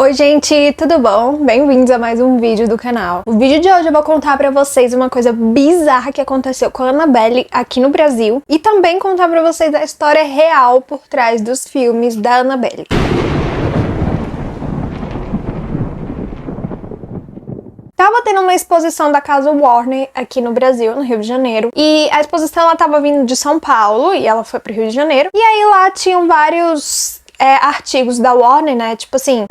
Oi gente, tudo bom? Bem-vindos a mais um vídeo do canal. No vídeo de hoje eu vou contar pra vocês uma coisa bizarra que aconteceu com a Annabelle aqui no Brasil e também contar pra vocês a história real por trás dos filmes da Annabelle. Tava tendo uma exposição da Casa Warner aqui no Brasil, no Rio de Janeiro, e a exposição ela tava vindo de São Paulo e ela foi pro Rio de Janeiro, e aí lá tinham vários artigos da Warner, né? Tipo assim,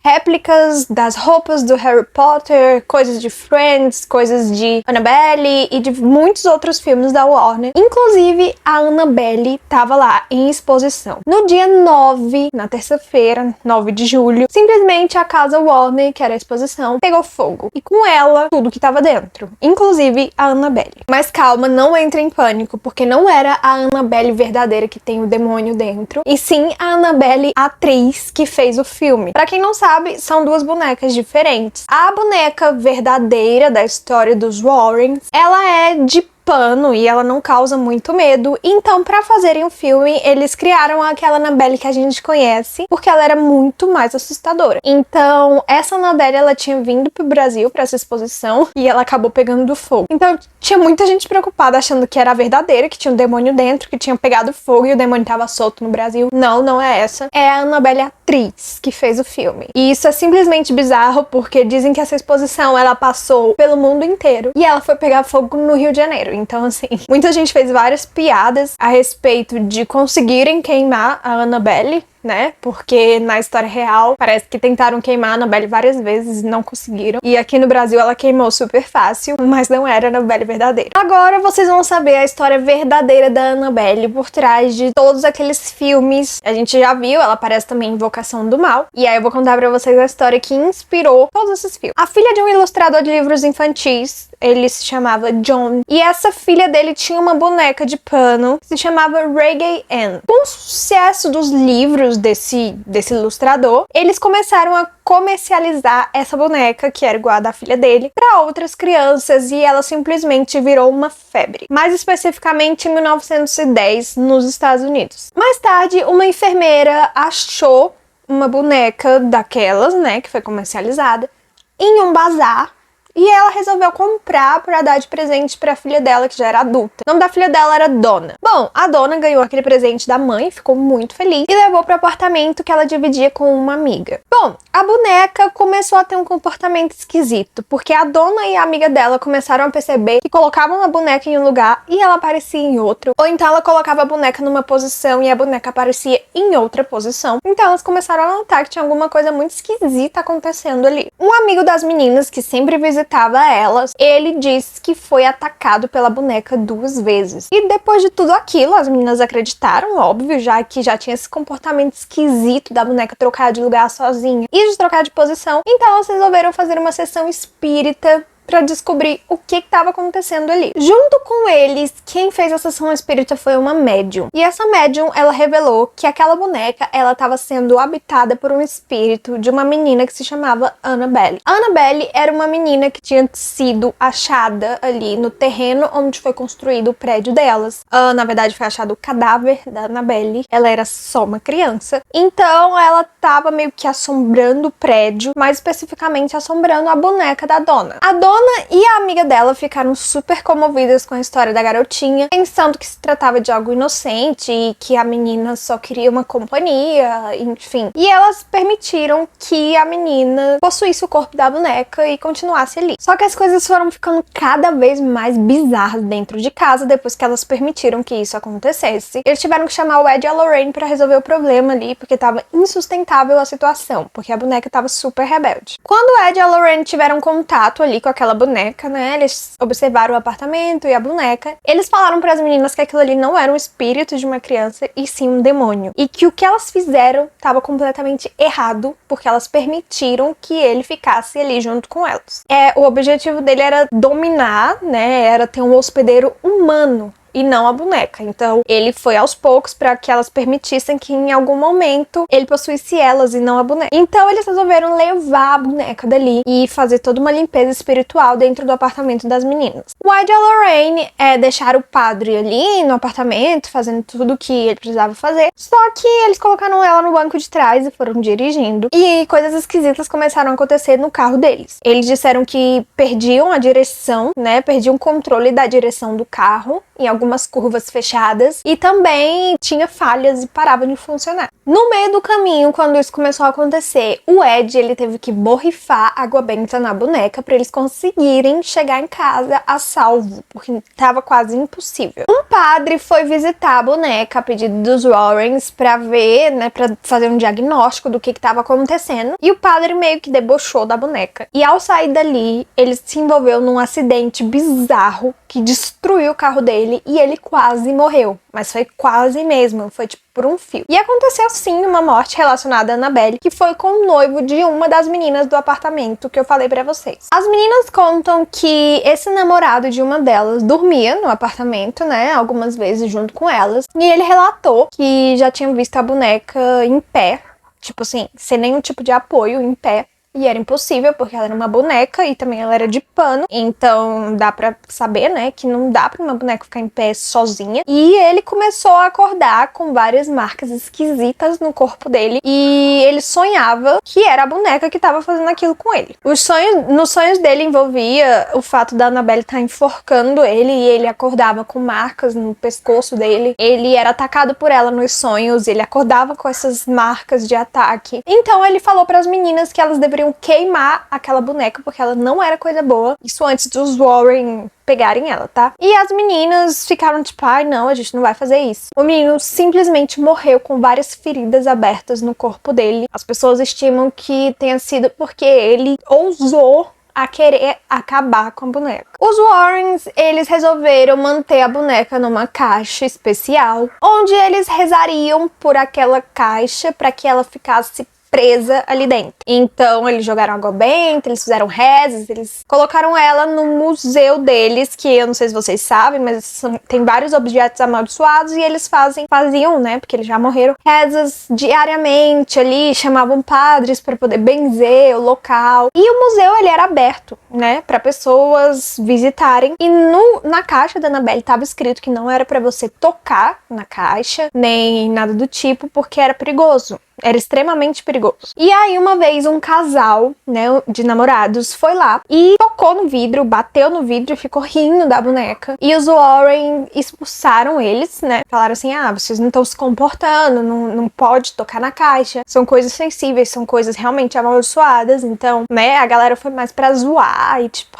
réplicas das roupas do Harry Potter, coisas de Friends, coisas de Annabelle e de muitos outros filmes da Warner. Inclusive, a Annabelle tava lá em exposição. No dia 9, na terça-feira, 9 de julho, simplesmente a Casa Warner, que era a exposição, pegou fogo. E com ela, tudo que tava dentro, inclusive a Annabelle. Mas calma, não entre em pânico, porque não era a Annabelle verdadeira que tem o demônio dentro, e sim a Annabelle, a atriz que fez o filme. Pra quem não sabe, são duas bonecas diferentes. A boneca verdadeira da história dos Warrens, ela é de pano e ela não causa muito medo. Então, pra fazerem o filme, eles criaram aquela Annabelle que a gente conhece, porque ela era muito mais assustadora. Então, essa Annabelle, ela tinha vindo pro Brasil pra essa exposição e ela acabou pegando fogo. Então, tinha muita gente preocupada achando que era a verdadeira, que tinha um demônio dentro, que tinha pegado fogo e o demônio tava solto no Brasil. Não, não é essa. É a Annabelle atriz que fez o filme. E isso é simplesmente bizarro, porque dizem que essa exposição, ela passou pelo mundo inteiro e ela foi pegar fogo no Rio de Janeiro. Então, assim, muita gente fez várias piadas a respeito de conseguirem queimar a Annabelle, né? Porque na história real, parece que tentaram queimar a Annabelle várias vezes e não conseguiram. E aqui no Brasil ela queimou super fácil, mas não era a Annabelle verdadeira. Agora vocês vão saber a história verdadeira da Annabelle por trás de todos aqueles filmes. A gente já viu, ela aparece também em Invocação do Mal. E aí eu vou contar pra vocês a história que inspirou todos esses filmes. A filha de um ilustrador de livros infantis, ele se chamava John, e essa filha dele tinha uma boneca de pano que se chamava Reggae Ann. Com o sucesso dos livros desse ilustrador, eles começaram a comercializar essa boneca, que era igual a da filha dele, para outras crianças, e ela simplesmente virou uma febre. Mais especificamente em 1910, nos Estados Unidos. Mais tarde, uma enfermeira achou uma boneca daquelas, né, que foi comercializada, em um bazar, e ela resolveu comprar para dar de presente para a filha dela, que já era adulta. O nome da filha dela era Donna. Bom, a Donna ganhou aquele presente da mãe, ficou muito feliz e levou para o apartamento que ela dividia com uma amiga. Bom, a boneca começou a ter um comportamento esquisito, porque a Donna e a amiga dela começaram a perceber que colocavam a boneca em um lugar e ela aparecia em outro. Ou então ela colocava a boneca numa posição e a boneca aparecia em outra posição. Então elas começaram a notar que tinha alguma coisa muito esquisita acontecendo ali. Um amigo das meninas, que sempre visitava elas, ele disse que foi atacado pela boneca 2 vezes. E depois de tudo aquilo, as meninas acreditaram, óbvio, já que já tinha esse comportamento esquisito da boneca trocar de lugar sozinha e de trocar de posição. Então elas resolveram fazer uma sessão espírita pra descobrir o que estava acontecendo ali. Junto com eles, quem fez a sessão espírita foi uma médium. E essa médium, ela revelou que aquela boneca, ela estava sendo habitada por um espírito de uma menina que se chamava Annabelle. A Annabelle era uma menina que tinha sido achada ali no terreno onde foi construído o prédio delas. Na verdade, foi achado o cadáver da Annabelle. Ela era só uma criança. Então, ela estava meio que assombrando o prédio, mais especificamente assombrando a boneca da Donna. A Donna e a amiga dela ficaram super comovidas com a história da garotinha, pensando que se tratava de algo inocente e que a menina só queria uma companhia, enfim. E elas permitiram que a menina possuísse o corpo da boneca e continuasse ali. Só que as coisas foram ficando cada vez mais bizarras dentro de casa depois que elas permitiram que isso acontecesse. Eles tiveram que chamar o Ed e a Lorraine pra resolver o problema ali, porque tava insustentável a situação, porque a boneca tava super rebelde. Quando o Ed e a Lorraine tiveram contato ali com aquela boneca, né? Eles observaram o apartamento e a boneca. Eles falaram para as meninas que aquilo ali não era um espírito de uma criança, e sim um demônio. E que o que elas fizeram estava completamente errado, porque elas permitiram que ele ficasse ali junto com elas. O objetivo dele era dominar, né? Era ter um hospedeiro humano e não a boneca. Então ele foi aos poucos para que elas permitissem que em algum momento ele possuísse elas e não a boneca. Então eles resolveram levar a boneca dali e fazer toda uma limpeza espiritual dentro do apartamento das meninas. O Wade e a Lorraine deixaram o padre ali no apartamento, fazendo tudo o que ele precisava fazer. Só que eles colocaram ela no banco de trás e foram dirigindo. E coisas esquisitas começaram a acontecer no carro deles. Eles disseram que perdiam a direção, né? Perdiam o controle da direção do carro em algumas curvas fechadas. E também tinha falhas e parava de funcionar. No meio do caminho, quando isso começou a acontecer, o Ed, ele teve que borrifar água benta na boneca para eles conseguirem chegar em casa a salvo, porque estava quase impossível. Um padre foi visitar a boneca a pedido dos Warrens para ver, né, para fazer um diagnóstico do que estava acontecendo, e o padre meio que debochou da boneca. E ao sair dali, ele se envolveu num acidente bizarro que destruiu o carro dele e ele quase morreu. Mas foi quase mesmo, foi tipo por um fio. E aconteceu sim uma morte relacionada a Annabelle, que foi com o noivo de uma das meninas do apartamento que eu falei pra vocês. As meninas contam que esse namorado de uma delas dormia no apartamento, né, algumas vezes junto com elas, e ele relatou que já tinha visto a boneca em pé, tipo assim, sem nenhum tipo de apoio, em pé. E era impossível, porque ela era uma boneca e também ela era de pano. Então dá pra saber, né, que não dá pra uma boneca ficar em pé sozinha. E ele começou a acordar com várias marcas esquisitas no corpo dele. E ele sonhava que era a boneca que tava fazendo aquilo com ele. Nos sonhos dele envolvia o fato da Annabelle estar enforcando ele. E ele acordava com marcas no pescoço dele. Ele era atacado por ela nos sonhos. Ele acordava com essas marcas de ataque. Então ele falou para as meninas que elas deveriam queimar aquela boneca, porque ela não era coisa boa. Isso antes dos Warren pegarem ela, tá? E as meninas ficaram tipo, ai não, a gente não vai fazer isso. O menino simplesmente morreu com várias feridas abertas no corpo dele. As pessoas estimam que tenha sido porque ele ousou a querer acabar com a boneca. Os Warrens, eles resolveram manter a boneca numa caixa especial, onde eles rezariam por aquela caixa para que ela ficasse presa ali dentro. Então eles jogaram água benta, eles fizeram rezas, eles colocaram ela no museu deles, que eu não sei se vocês sabem, mas tem vários objetos amaldiçoados e eles faziam, né, porque eles já morreram, rezas diariamente ali, chamavam padres para poder benzer o local. E o museu, ele era aberto, né, para pessoas visitarem. E na caixa da Annabelle estava escrito que não era para você tocar na caixa, nem nada do tipo, porque era perigoso. Era extremamente perigoso. E aí, uma vez, um casal, né, de namorados foi lá e tocou no vidro, bateu no vidro e ficou rindo da boneca. E os Warren expulsaram eles, né? Falaram assim, vocês não estão se comportando, não pode tocar na caixa. São coisas sensíveis, são coisas realmente amaldiçoadas. Então, né, a galera foi mais pra zoar e tipo,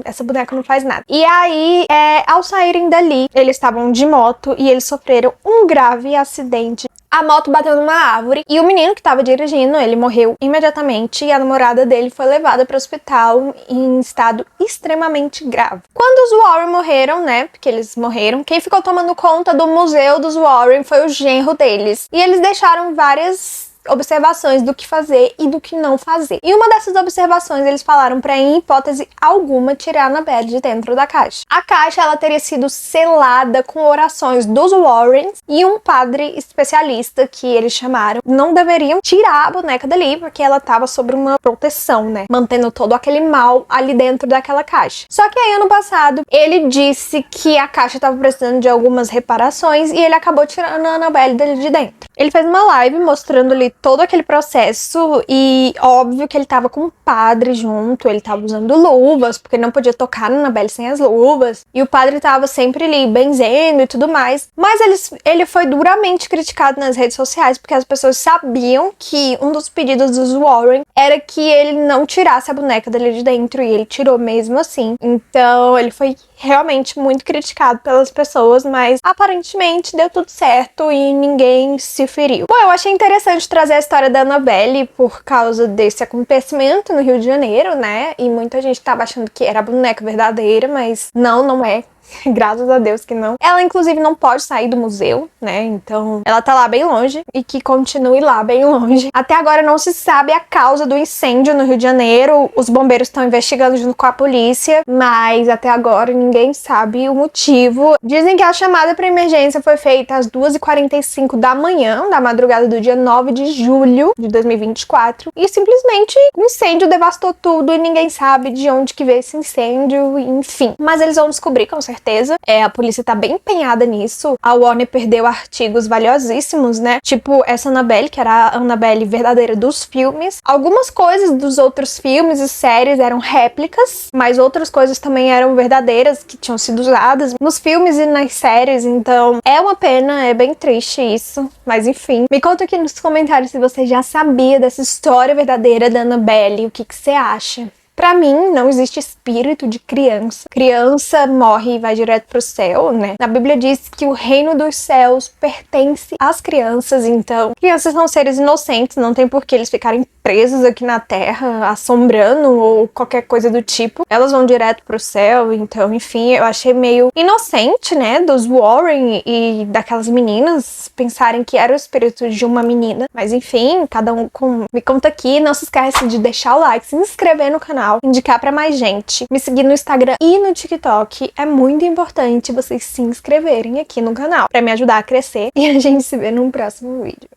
essa boneca não faz nada. E aí, ao saírem dali, eles estavam de moto e eles sofreram um grave acidente. A moto bateu numa árvore e o menino que estava dirigindo, ele morreu imediatamente e a namorada dele foi levada para o hospital em estado extremamente grave. Quando os Warren morreram, né, porque eles morreram, quem ficou tomando conta do museu dos Warren foi o genro deles. E eles deixaram várias observações do que fazer e do que não fazer. E uma dessas observações eles falaram para, em hipótese alguma, tirar a Annabelle de dentro da caixa. A caixa, ela teria sido selada com orações dos Warrens e um padre especialista que eles chamaram. Não deveriam tirar a boneca dali porque ela tava sob uma proteção, né, mantendo todo aquele mal ali dentro daquela caixa. Só que aí, ano passado, ele disse que a caixa tava precisando de algumas reparações e ele acabou tirando a Annabelle dali de dentro. Ele fez uma live mostrando ali todo aquele processo e óbvio que ele tava com um padre junto, ele tava usando luvas, porque não podia tocar na Annabelle sem as luvas, e o padre tava sempre ali benzendo e tudo mais, mas ele foi duramente criticado nas redes sociais, porque as pessoas sabiam que um dos pedidos dos Warren era que ele não tirasse a boneca dele de dentro, e ele tirou mesmo assim. Então ele foi realmente muito criticado pelas pessoas, mas aparentemente deu tudo certo e ninguém se feriu. Bom, eu achei interessante trazer a história da Annabelle por causa desse acontecimento no Rio de Janeiro, né? E muita gente tava achando que era a boneca verdadeira, mas não é. Graças a Deus que não. Ela, inclusive, não pode sair do museu, né? Então, ela tá lá bem longe e que continue lá bem longe. Até agora não se sabe a causa do incêndio no Rio de Janeiro. Os bombeiros estão investigando junto com a polícia, mas até agora ninguém sabe o motivo. Dizem que a chamada para emergência foi feita às 2h45 da manhã, da madrugada do dia 9 de julho de 2024, e simplesmente o incêndio devastou tudo e ninguém sabe de onde que veio esse incêndio, enfim. Mas eles vão descobrir, com certeza. A polícia tá bem empenhada nisso. A Warner perdeu artigos valiosíssimos, né? Tipo essa Annabelle, que era a Annabelle verdadeira dos filmes. Algumas coisas dos outros filmes e séries eram réplicas, mas outras coisas também eram verdadeiras, que tinham sido usadas nos filmes e nas séries. Então, é uma pena, é bem triste isso. Mas enfim, me conta aqui nos comentários se você já sabia dessa história verdadeira da Annabelle. O que você acha? Pra mim, não existe espírito de criança. Criança morre e vai direto pro céu, né? Na Bíblia diz que o reino dos céus pertence às crianças, então crianças são seres inocentes, não tem por que eles ficarem presos aqui na Terra, assombrando ou qualquer coisa do tipo. Elas vão direto pro céu, então, enfim, eu achei meio inocente, né, dos Warren e daquelas meninas pensarem que era o espírito de uma menina. Mas enfim, cada um me conta aqui. Não se esquece de deixar o like, se inscrever no canal, indicar pra mais gente, me seguir no Instagram e no TikTok. É muito importante vocês se inscreverem aqui no canal pra me ajudar a crescer, e a gente se vê num próximo vídeo.